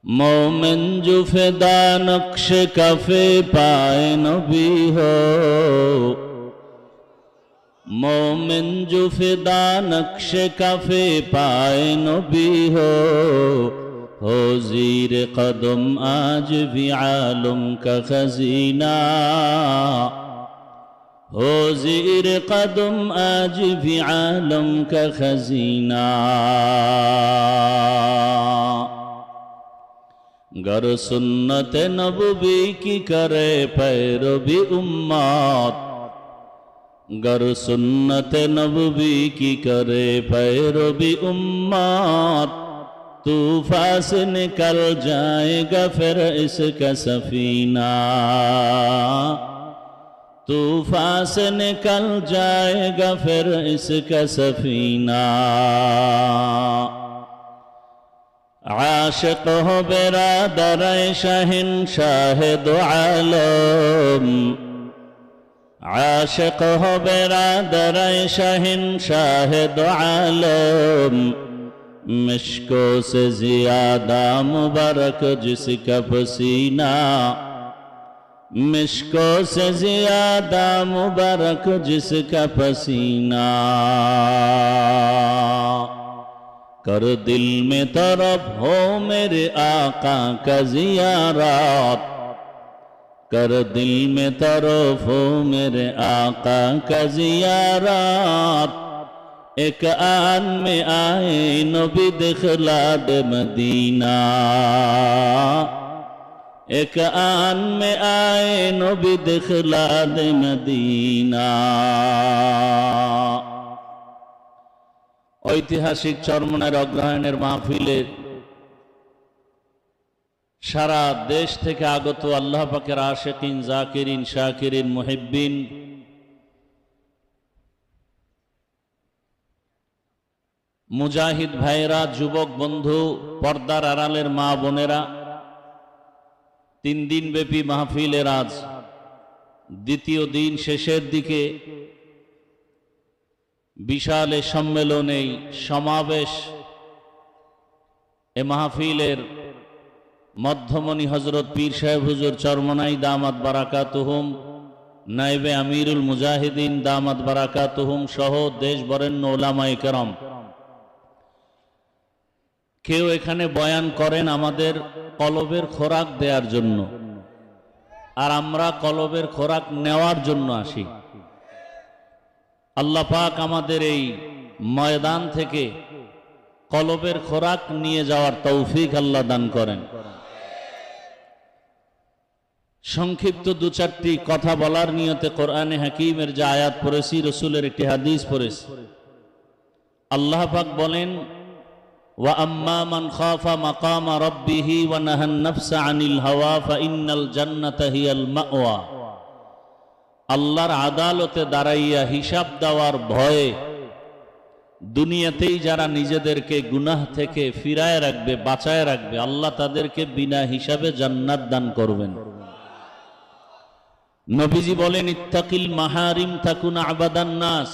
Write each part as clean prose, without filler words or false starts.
मोमिन जो फिदा नक्श कफे पाए नबी हो, मोमिन जो फिदा नक्श कफे पाए नबी हो ज़ीर कदम आज भी आलम का खजीना, हो ज़ीर कदम आज भी आलम का खजीना। गर सुन्नत नबवी की करे पैरवी उम्मत, गर सुन्नत नबवी की करे पैरवी उम्मत, तूफान से निकल जाएगा फिर इसका सफीना, तूफान से निकल जाएगा फिर इसका सफीना। आशिक हो बिरादर शहंशाह दो आलम, आशिक हो बिरादर शहंशाह दो आलम, मिश्को से ज़ियादा मुबारक जिसका पसीना, मिश्को से ज़ियादा मुबारक जिसका पसीना। कर दिल में तरफ हो मेरे आका का ज़ियारत, कर दिल में तरफ हो मेरे आका का ज़ियारत। एक आन में आए नबी दिखला दे मदीना, एक आन में आए नबी दिखला दे मदीना। ঐতিহাসিক চরমনার অগ্রহায়ণের মাহফিলে সারা দেশ থেকে আগত আল্লাহ পাকের আশিকিন, জাকিরিন, শাকিরিন, মুহিব্বিন, মুজাহিদ ভাইরা, যুবক বন্ধু, পর্দার আড়ালের মা বোনেরা, 3 দিন ব্যাপী মাহফিলের আজ দ্বিতীয় দিন শেষের দিকে বিশাল সম্মেলন, এই সমাবেশ, এ মাহফিলের মধ্যমণি হযরত পীর সাহেব হুজুর চরমনাই দামাত বারাকাতুহুম, নায়েবে আমিরুল মুজাহিদিন দামাত বারাকাতুহুম সহ দেশ বরেণ্য উলামায়ে কেরাম কেউ এখানে বয়ান করেন আমাদের কলবের খোরাক দেওয়ার জন্য, আর আমরা কলবের খোরাক নেওয়ার জন্য আসি। আল্লাহ পাক আমাদের এই ময়দান থেকে কলবের খোরাক নিয়ে যাওয়ার তৌফিক আল্লাহ দান করেন। সংক্ষিপ্ত 2-4টি কথা বলার নিয়তে কোরআনে হাকিমের যে আয়াত পড়েছি, রাসূলের একটি হাদিস পড়েছি। আল্লাহ পাক বলেন, ওয়া আম্মা মান খাফা মাকামা রাব্বিহি ওয়া নাহান নাফসা আনিল হাওয়া ফাইন্নাল জান্নাতা হিয়াল মাওয়া। আল্লাহর আদালতে দাঁড়াইয়া হিসাব দেওয়ার ভয়ে দুনিয়াতেই যারা নিজেদেরকে গুনাহ থেকে ফিরায় রাখবে, বাঁচায় রাখবে, আল্লাহ তাদেরকে বিনা হিসাবে জান্নাত দান করবেন। নবীজি বলেন, ইত্তাকিল মাহারিম তাকুন আবাদান নাস।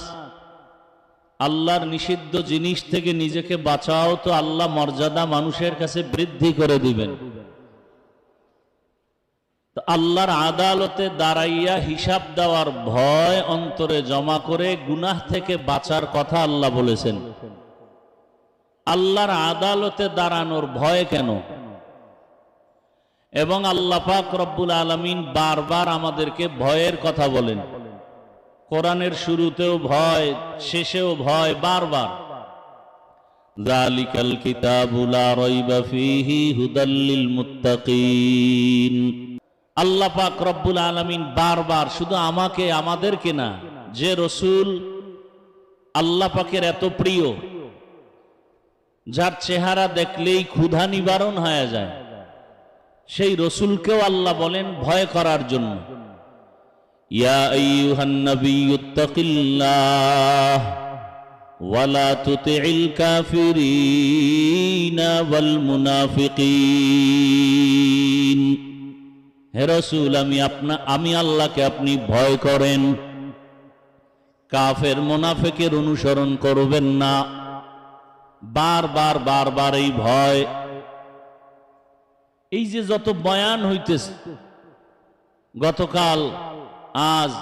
আল্লাহর নিষিদ্ধ জিনিস থেকে নিজেকে বাঁচাও, তো আল্লাহ মর্যাদা মানুষের কাছে বৃদ্ধি করে দিবেন। আল্লাহর আদালতে দাঁড়াইয়া হিসাব দেওয়ার ভয় অন্তরে জমা করে গুনাহ থেকে বাঁচার কথা আল্লাহ বলেছেন। আল্লাহর আদালতে দাঁড়ানোর ভয় কেন? এবং আল্লাহ পাক রব্বুল আলামিন বারবার আমাদেরকে ভয়ের কথা বলেন। কোরআনের শুরুতেও ভয়, শেষেও ভয়, বারবার। যালিকাল কিতাবু লা রাইবা ফীহি হুদাল লিল মুত্তাকিন। আল্লাহ পাক রব্বুল আলামিন বারবার, শুধু আমাকে, আমাদেরকে না, যে রসুল আল্লাহ পাকের এত প্রিয়, যার চেহারা দেখলেই ক্ষুধা নিবারণ হয়ে যায়, সেই রসুলকেও আল্লাহ বলেন ভয় করার জন্য। ইয়া আইয়ুহান নাবিয়্যুত্তাকিল্লাহ ওয়া লা তুতি'ল কাফিরিনা ওয়াল মুনাফিকিন। হে রাসূল, আমি আল্লাহকে আপনি ভয় করেন, কাফের মুনাফিকের অনুসরণ করবেন না। বারবার বারবার এই ভয়। এই যে যত বয়ান হইতেছে, গতকাল আজ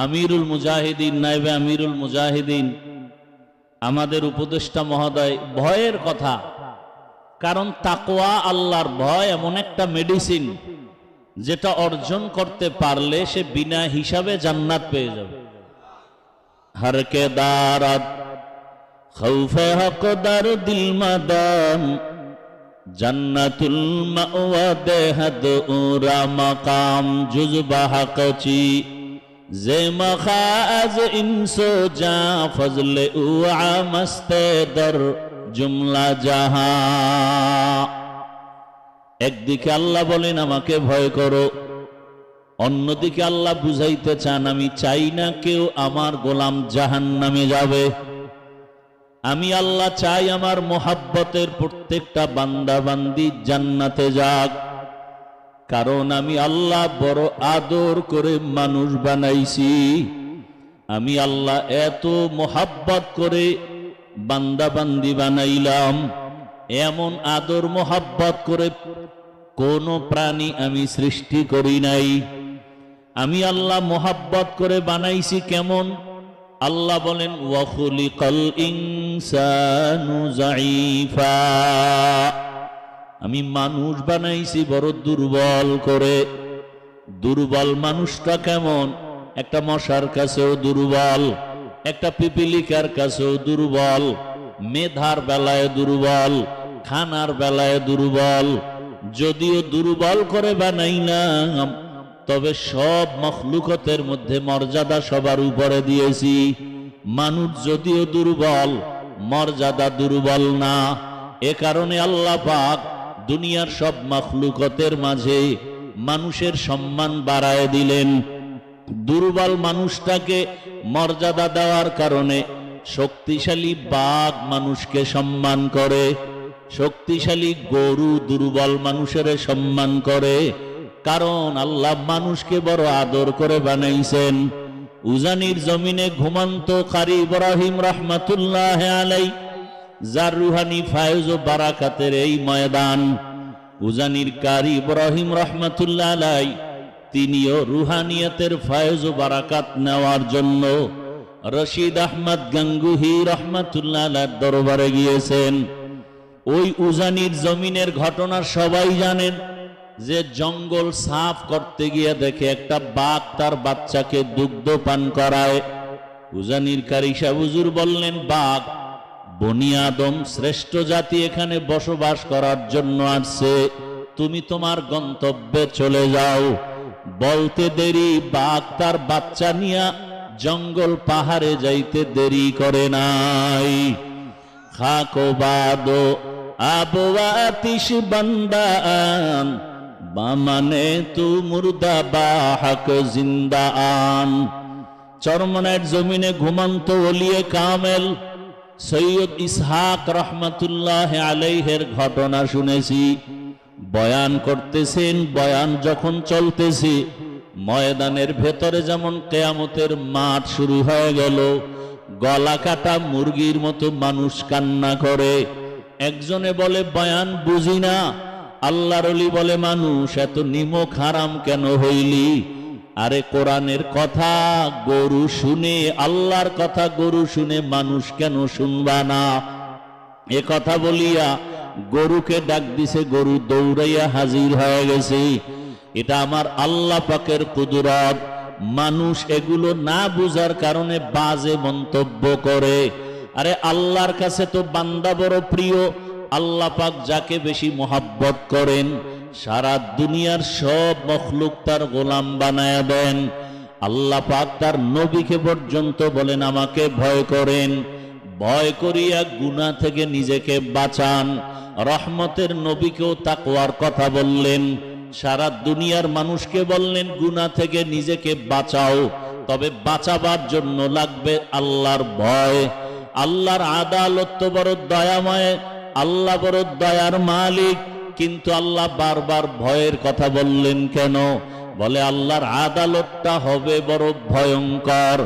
আমিরুল মুজাহিদিন, নাইবে আমিরুল মুজাহিদিন, আমাদের উপদেষ্টা মহোদয় ভয়ের কথা, কারণ তাকওয়া আল্লাহর ভয় এমন একটা মেডিসিন যেটা অর্জন করতে পারলে সে বিনা হিসাবে জান্নাত পেয়ে যাবে। হর কে দারাত খৌফে হকদার দিল মাদাম জান্নাতুল মাওয়া দেহদ উরা মাকাম জুজবা হকচি যে মখাজ ইনসো জা ফজলে উআ মস্তে দর জুমলা জাহা। একদিকে আল্লাহ বলেন আমাকে ভয় করো, অন্যদিকে আল্লাহ বুঝাইতে চান আমি চাই না কেউ আমার গোলাম জাহান্নামে যাবে। আমি আল্লাহ চাই আমার মোহাব্বতের প্রত্যেকটা বান্দা বান্দি জান্নাতে যাক, কারণ আমি আল্লাহ বড় আদর করে মানুষ বানাইছি। আমি আল্লাহ এত মোহাব্বত করে বান্দা বান্দি বানাইলাম, এমন আদর মোহাব্বত করে কোন প্রাণী আমি সৃষ্টি করি নাই। আমি আল্লাহ মোহাব্বত করে বানাইছি কেমন? আল্লাহ বলেন ওয়া খুলিকাল ইনসানু যায়ীফা, আমি মানুষ বানাইছি বড় দুর্বল করে। দুর্বল মানুষটা কেমন? একটা মশার কাছেও দুর্বল, একটা পিপিলিকার কাছেও দুর্বল, মেধার বেলায় দুর্বল, খানার বেলায় দুর্বল। যদিও দুর্বল করে বানাইলাম, তবে সব মখলুকতের মধ্যে মর্যাদা সবার উপরে দিয়েছি। মানুষ যদিও দুর্বল, মর্যাদা দুর্বল না। এ কারণে আল্লাহ পাক দুনিয়ার সব মখলুকতের মাঝে মানুষের সম্মান বাড়ায় দিলেন। দুর্বল মানুষটাকে মর্যাদা দেওয়ার কারণে শক্তিশালী বাঘ মানুষকে সম্মান করে, শক্তিশালী গরু দুর্বল মানুষের সম্মান করে, কারণ আল্লাহ মানুষকে বড় আদর করে বানাইছেন। উজানির জমিনে ঘুমন্ত কারি ইব্রাহিম রহমাতুল্লাহ আলাই, যার রুহানি ফায়জ ও বারাকাতের এই ময়দান, উজানির কারি ইব্রাহিম রহমাতুল্লাহ আলাই তিনিও রুহানিয়তের ফায়জ ও বারাকাত নেওয়ার জন্য রশিদ আহমদ গাঙ্গুহি রহমাতুল্লাহ আলাইহির দরবারে গিয়েছেন। ওই উজানির জমিনের ঘটনা সবাই জানেন যে জঙ্গল সাফ করতে গিয়ে দেখে একটা বাঘ তার বাচ্চাকে দুগ্ধ পান করায়। উজানির কারি সাহেব হুজুর বললেন, বাঘ বনি আদম শ্রেষ্ঠ জাতি এখানে বসবাস করার জন্য আসছে, তুমি তোমার গন্তব্যে চলে যাও। বলতে দেরি বাঘ তার বাচ্চা নিয়ে জঙ্গল পাহাড়ে যাইতে দেরি করে নাই। খাকো বাদো আবওয়া আতিশ বান্দান বামানে তু মুর্দা বাহক জিন্দা আন। চরমনার জমিনে ঘুমন্ত ওলিয়ে কামেল সৈয়দ ইসহাক রহমাতুল্লাহ আলাইহের ঘটনা শুনেছি। বয়ান করতেছেন, বয়ান যখন চলতেছে ময়দানের ভেতরে যেমন কিয়ামতের মাঠ শুরু হয়ে গেল। গলা কাটা মুরগির মতো মানুষ কান্না করে। একজনে বলে বয়ান বুঝি না। আল্লাহর ওলি বলে, মানুষ এত নিমক হারাম কেন হইলি? আরে কোরআনের কথা গরু শুনে, আল্লাহর কথা গরু শুনে মানুষ কেন শুনবা না? এ কথা বলিয়া গরুকে ডাক দিছে, গরু দৌড়াইয়া হাজির হয়ে গেছে। এটা আমার আল্লাহ পাকের কুদরত। মানুষ এগুলো না বুঝার কারণে বাজে মন্তব্য করে। আরে আল্লাহর কাছে তো বান্দা বড় প্রিয়। আল্লাহ পাক যাকে বেশি মোহাব্বত করেন, সারা দুনিয়ার সব মখলুক তার গোলাম বানায়া দেন। আল্লাহ পাক তার নবীকে পর্যন্ত বলেন আমাকে ভয় করেন, ভয় করিয়া গুনাহ থেকে নিজেকে বাঁচান। রহমতের নবীকেও তাকওয়ার কথা বললেন, সারা দুনিয়ার মানুষকে বললেন গুনাহ থেকে নিজেকে বাঁচাও, তবে বাঁচাবার জন্য লাগবে আল্লাহর ভয়। আল্লাহর আদালত তো বড় দয়াময়, আল্লাহ বড় দয়ার মালিক, কিন্তু আল্লাহ বারবার ভয়ের কথা বললেন কেন? বলে আল্লাহর আদালতটা হবে বড় ভয়ঙ্কর।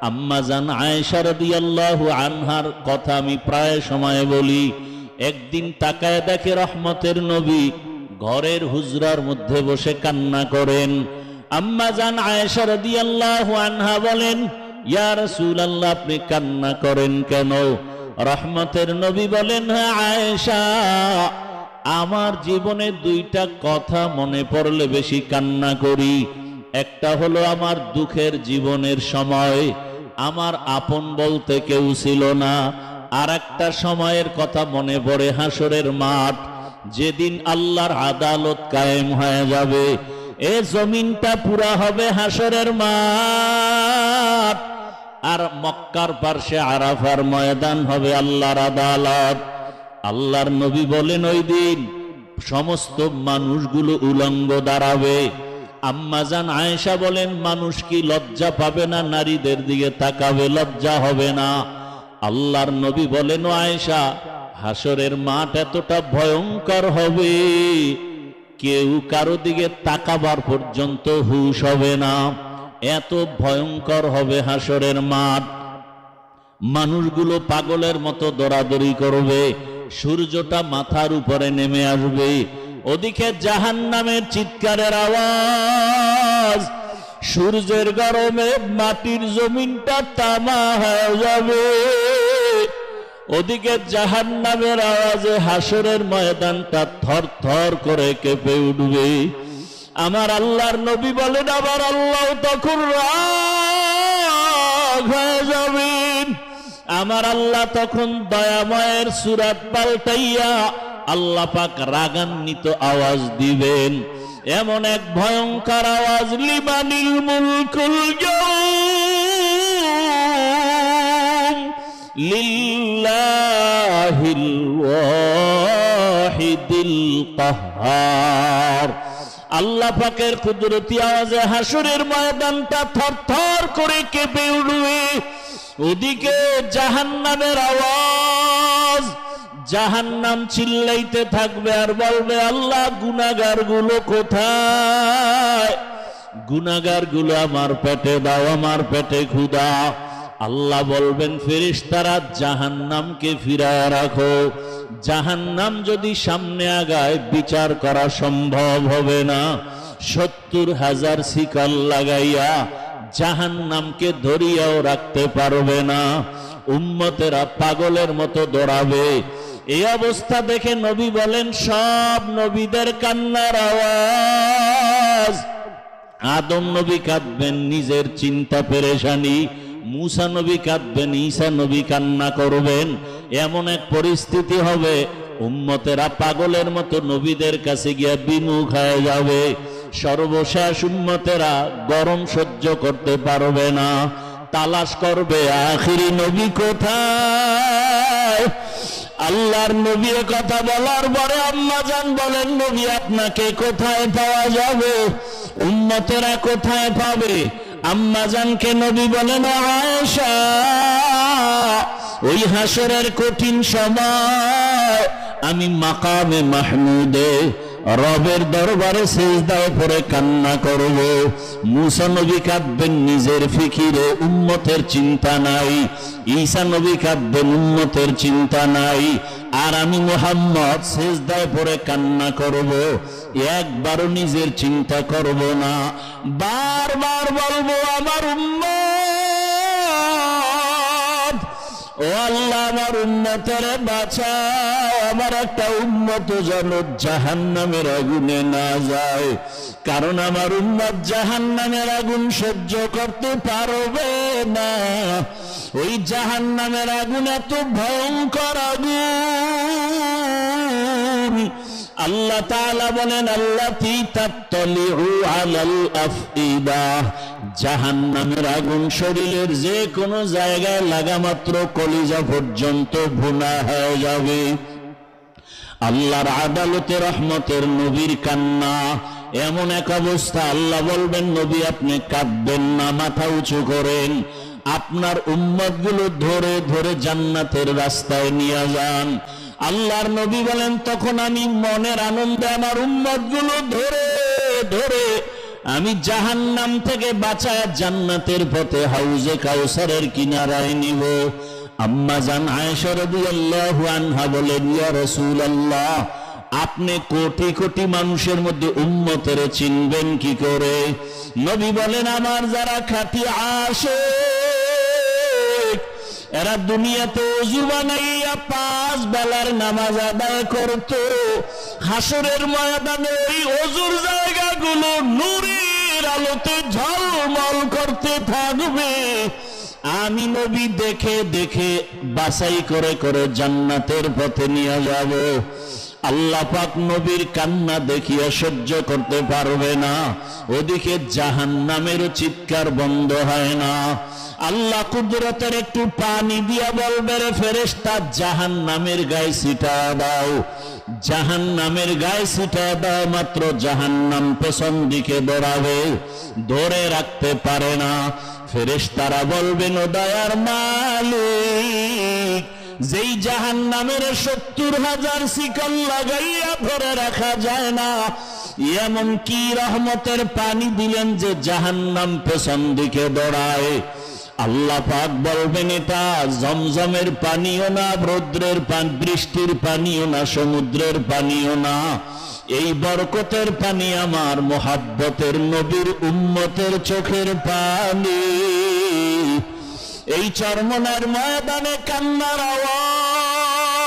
আম্মা জান আয়েশা রাদিয়াল্লাহু আনহার কথা আমি প্রায় সময় বলি। একদিন তাকায় দেখে রহমতের নবী ঘরের হুজরার মধ্যে বসে কান্না করেন। আম্মা জান আয়েশা রাদিয়াল্লাহু আনহা বলেন, ইয়া রাসূলুল্লাহ, আপনি কান্না করেন কেন? রহমতের নবী বলেন, হ্যাঁ আয়েশা, আমার জীবনে দুইটা কথা মনে পড়লে বেশি কান্না করি। একটা হলো আমার দুঃখের জীবনের সময় আমার আপন বলতে কেউ ছিল না, আর একটা সময়ের কথা মনে পড়ে হাসরের মাঠ, যেদিন আল্লাহর আদালত কায়েম হয়ে যাবে, এ জমিনটা পুরা হবে হাসরের মাঠ, আর মক্কার পার্শ্বে আরাফার ময়দান হবে আল্লাহর আদালত। আল্লাহর নবী বলেন, ওই দিন সমস্ত মানুষগুলো উলঙ্গ দাঁড়াবে। আম্মা জান আয়েশা বলেন, মানুষ কি লজ্জা পাবে না? নারীদের দিকে তাকাবে, লজ্জা হবে না? আল্লাহর নবী বলেন, ও আয়েশা, হাসরের মাঠ এতটা ভয়ঙ্কর হবে, কেউ কারো দিকে তাকাবার পর্যন্ত হুঁশ হবে না, এত ভয়ঙ্কর হবে হাসরের মাঠ। মানুষগুলো পাগলের মতো দৌড়াদৌড়ি করবে, সূর্যটা মাথার উপরে নেমে আসবে, ওদিকে জাহান্নামের চিৎকারের আওয়াজ, সূর্যের গরমে মাটির জমিনটা তামা হয়ে যাবে, ওদিকে জাহান্নামের আওয়াজে হাসরের ময়দানটা থর থর করে কেঁপে উঠবে। আমার আল্লাহর নবী বলেন, আবার আল্লাহ তখন রাগ হয়ে যাবেন। আমার আল্লাহ তখন দয়াময়ের সূরত পাল্টাইয়া আল্লাহ পাক রাগান্বিত আওয়াজ দিবেন, এমন এক ভয়ঙ্কর আওয়াজ, লিমানিল মুলকুল ইয়াউম লিল্লাহিল ওয়াহিদিল কাহ্হার। আল্লাহ পাকের কুদরতি আওয়াজে হাসরের ময়দানটা থরথর করে কেঁপে উঠবে, ওদিকে জাহান্নামের আওয়াজ, জাহান্নাম চিল্লাইতে থাকবে আর বলবে, আল্লাহ গুনাহগার গুলো কোথায়? গুনাহগার গুলো আমার পেটে দাও, আমার পেটে ক্ষুধা। আল্লাহ বলবেন, ফেরেশতারা জাহান্নামকে ফিরায় রাখো, জাহান্নাম যদি সামনে আগায় বিচার করা সম্ভব হবে না। ৭০,০০০ শিকল লাগাইয়া জাহান্নামকে ধরিয়াও রাখতে পারবে না, উম্মতেরা পাগলের মতো দৌড়াবে। এই অবস্থা দেখে নবী বলেন, সব নবীদের কান্নার আওয়াজ। আদম নবী কাঁদবেন নিজের চিন্তা পেরেশানি, মুসা নবী কাঁদবেন, ঈসা নবী কান্না করবেন। এমন এক পরিস্থিতি হবে, উম্মতেরা পাগলের মতো নবীদের কাছে গিয়া বিমুখ হয়ে যাবে। সর্বশেষ উম্মতেরা গরম সহ্য করতে পারবে না, তালাশ করবে, আখিরি নবী কোথায়? আল্লাহর নবী কথা বলার পরে আম্মা জান বলেন, নবী আপনাকে কোথায় পাওয়া যাবে? উম্মতেরা কোথায় পাবে? আম্মা জানকে নবী বলেন, আয়েশা, ওই হাসরের কঠিন সময় আমি মাকামে মাহমুদে রবের দরবারে সিজদায় পড়ে কান্না করব। মুসা নবী কাঁদবেন নিজের ফিকিরে, উম্মতের চিন্তা নাই। ঈসা নবী কাঁদবেন, উম্মতের চিন্তা নাই। আর আমি মুহাম্মদ সিজদায় পড়ে কান্না করব, একবারও নিজের চিন্তা করব না। বারবার বলবো, আমার উম্মত, ও আল্লাহ, আমার উম্মতের বাঁচাও, আমার একটা উম্মত যেন জাহান্নামের আগুনে না যায়, কারণ আমার উম্মত জাহান্নামের আগুন সহ্য করতে পারবে না। ওই জাহান্নামের আগুন এত ভয়ঙ্কর আগুন। আল্লাহ তাআলা বলেন, আল্লাতী তাত্তালিউ আলাল আফইদা, জাহান্নামের আগুন শরীরের যে কোনো জায়গায় লাগা মাত্র কলিজা পর্যন্ত ভুনা হয়ে যাবে। আল্লাহর আদালতে রহমতের নবীর কান্না, এমন এক অবস্থা, আল্লাহ বলবেন, নবী আপনি কাঁদবেন না, মাথা উঁচু করেন, আপনার উম্মতগুলো ধরে ধরে জান্নাতের রাস্তায় নিয়ে যান। আল্লাহর নবী বলেন, তখন আমি মনের আনন্দে আমার উম্মতগুলো ধরে ধরে আমি জাহান্নাম থেকে বাঁচায় জান্নাতের পথে হাউজে কাউসারের কিনারায় নিব। আম্মা জান আয়েশা রাদিয়াল্লাহু আনহা বলেন, ইয়া রাসূলুল্লাহ, আপনি কোটি কোটি মানুষের মধ্যে উম্মতের চিনবেন কি করে? নবী বলেন, আমার যারা খাঁটি আশিক, এরা দুনিয়াতে ওযু বানাইয়া 5 বেলার নামাজ আদায় করত, হাসরের ময়দানে ওই ওযুর জায়গাগুলো নূরের আলোতে ঝলমল করতে থাকবে। আমি নবী দেখে দেখে বাছাই করে করে জান্নাতের পথে নিয়ে যাব। আল্লাহ পাক নবীর কান্না দেখিয়া সহ্য করতে পারবে না, ওদিকে জাহান্নামেরও চিৎকার বন্ধ হয় না। আল্লাহ কুদরতের একটু পানি দিয়া বলবে, রে ফেরেশতা জাহান্নামের গায়ে ছিটা দাও, জাহান্নামের গায়ে ছিটা দাও। মাত্র জাহান্নাম পেছন দিকে দৌড়াবে, ধরে রাখতে পারে না। ফেরেশতারা বলবেন, ও দয়ার মালিক, যেই জাহান্নামের 70,000 শিকল লাগাইয়া ধরে রাখা যায় না, এমন কি রহমতের পানি দিলেন যে জাহান্নাম পেছন দিকে দৌড়ায়? আল্লাহ পাক বলবেন, এটা জমজমের পানিও না, রৌদ্রের পানি, বৃষ্টির পানিও না, সমুদ্রের পানিও না, এই বরকতের পানি আমার মোহাব্বতের নবীর উম্মতের চোখের পানি। এই চরমনার ময়দানে কান্নার আওয়াজ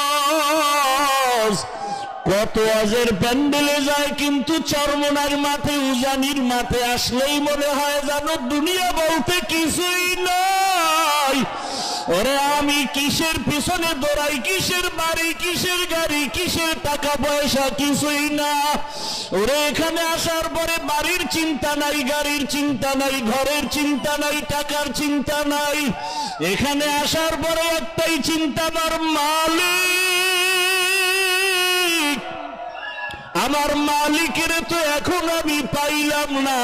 কত আজের প্যান্ডেলে যায়, কিন্তু চরমনার মাঠে, উজানির মাঠে আসলেই মনে হয় যেন দুনিয়া বলতে কিছুই নাই। ওরে আমি কিসের পিছনে দৌড়াই, কিসের বাড়ি, কিসের গাড়ি, কিসের টাকা পয়সা, কিছুই না। ওরে এখানে আসার পরে বাড়ির চিন্তা নাই, গাড়ির চিন্তা নাই, ঘরের চিন্তা নাই, টাকার চিন্তা নাই। এখানে আসার পরে একটাই চিন্তা, আমার মালিক, আমার মালিকের তো এখন আমি পাইলাম না।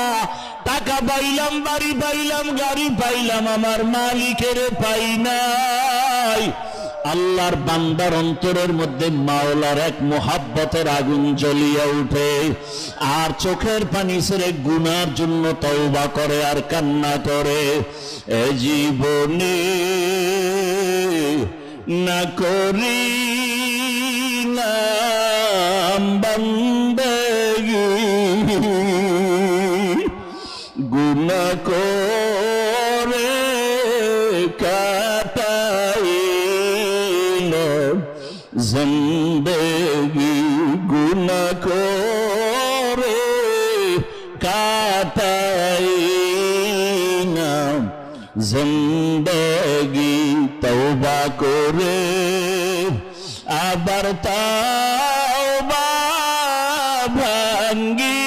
টাকা পাইলাম, বাড়ি পাইলাম, গাড়ি পাইলাম, আমার মালিকের পাই নাই। আল্লাহর বান্দার অন্তরের মধ্যে মাওলার এক মোহাব্বতের আগুন জ্বলিয়া উঠে, আর চোখের পানি ছেড়ে গুনার জন্য তওবা করে আর কান্না করে। এ জীবনে না করিলাম বান্দেগি, গুনাহ করে কাটাইলাম জিন্দেগি, গুনাহ করে কাটাইলাম জিন্দেগি। তওবা করে আবার তওবা ভাঙ্গিলাম,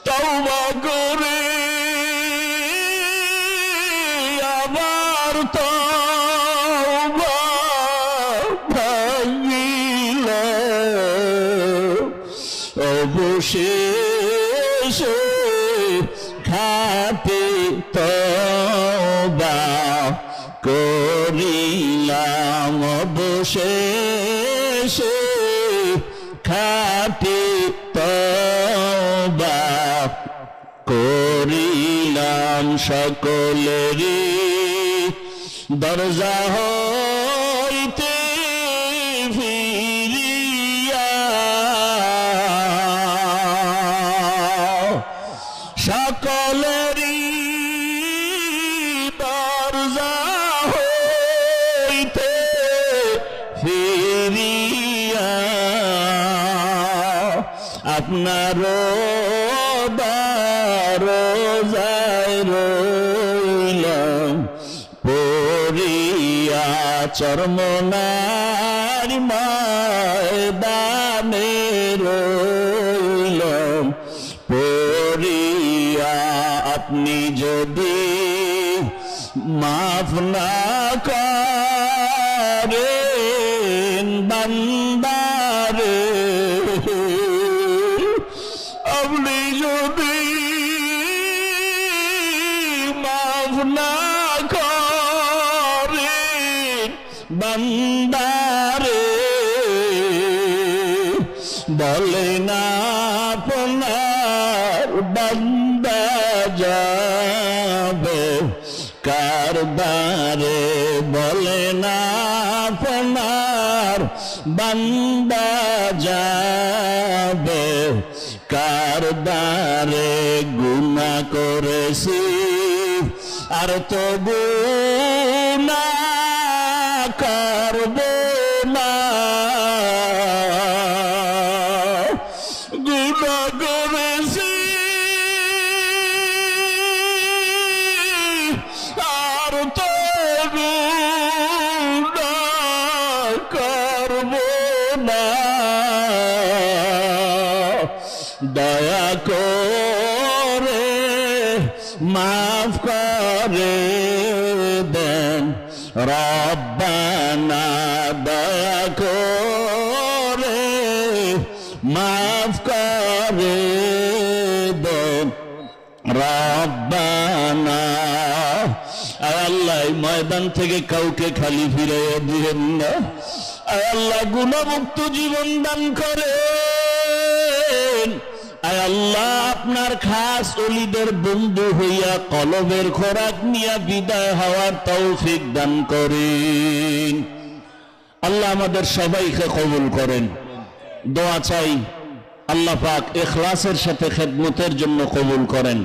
তওবা করে আবার তওবা ভাঙ্গিলাম। অবশেষে খাঁটি তওবা করিলাম, অবশেষে খাঁটি তওবা করিলাম। সকলেরই দরজা হইতে ফিরিয়া, সকলেরই দরজা হইতে ফিরিয়া, আপনার দরজায় রইলাম পড়িয়া। চরমনার ময়দানে রইলাম পড়িয়া। আপনি যদি মাফ না করেন বান্দারে, আপনি যদি মাফ না করেন বান্দারে, বলে না আপনার বান্দা যাবে কারবারে, বলে না আপনার বান্দা যাবে কার দ্বারে গুনাহ করেছি আর তবু না করব না গুনাহ করেছি আর তবু না করব না দয়া করে মাফ করে দেন রব্বানা দয়া করে মাফ করে দেন রব্বানা। আয় আল্লাহ এই ময়দান থেকে কাউকে খালি ফিরিয়ে দিবেন না। আয় আল্লাহ গুণমুক্ত জীবন দান করেন। আয় আল্লাহ আপনার খাস ওলিদের বন্ধু হইয়া কলবের খোরাক নিয়ে বিদায় হওয়ার তৌফিক দান করেন। আল্লাহ আমাদের সবাইকে কবুল করেন। দোয়া চাই আল্লাহ পাক ইখলাসের সাথে খেদমতের জন্য কবুল করেন।